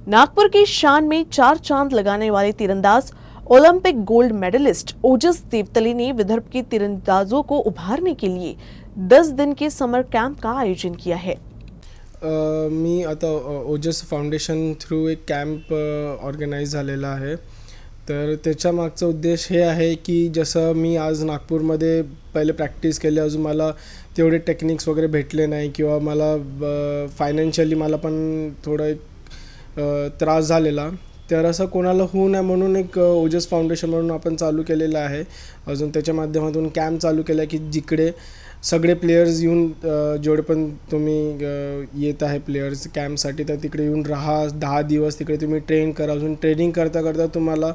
नागपुर की शान में चार चांद लगाने वाले तीरंदाज ओलंपिक गोल्ड मेडलिस्ट ओजस देवतले ने विदर्भ के तीरंदाजों को उभारने के लिए 10 दिन के समर कैंप का आयोजन किया है। मी आता ओजस फाउंडेशन थ्रू एक कॅम्प ऑर्गनाईज झालेला आहे. तर त्याच्या मागचा उद्देश हे आहे की जसं मी आज नागपूरमध्ये पहिले प्रॅक्टिस केली, अजून मला तेवढे टेक्निक्स वगैरे भेटले नाही किंवा मला फायनान्शियली मला पण थोडं एक त्रास झालेला. तर असं कोणाला होऊ नये म्हणून एक ओजस फाउंडेशन म्हणून आपण चालू केलेलं आहे. अजून त्याच्या माध्यमातून कॅम्प चालू केला की जिकडे सगळे प्लेयर्स येऊन जेवढे पण तुम्ही येत आहे प्लेयर्स कॅम्पसाठी, तर तिकडे येऊन राहा. 10 दिवस तिकडे तुम्ही ट्रेन करा. अजून ट्रेनिंग करता करता तुम्हाला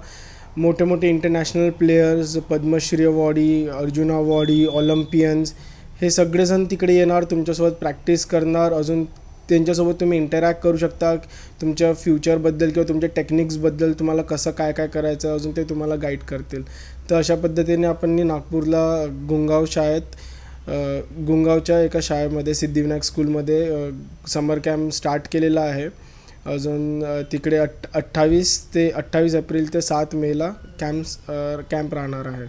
मोठे मोठे international players, Padma Shri awardee, Arjuna awardee, Olympians हे सगळेजण तिकडे येणार, तुमच्यासोबत प्रॅक्टिस करणार. अजून त्यांच्यासोबत तुम्ही इंटरॅक्ट करू शकता तुमच्या फ्युचरबद्दल किंवा तुमच्या टेक्निक्सबद्दल, तुम्हाला कसं काय काय करायचं अजून ते तुम्हाला गाईड करतील. तर अशा पद्धतीने आपण नागपूरला गुंगावच्या एका शाळेमध्ये सिद्धिविनायक स्कूलमध्ये समर कॅम्प स्टार्ट केलेला आहे. अजून तिकडे 28 एप्रिल ते 7 मेला कॅम्प राहणार आहे.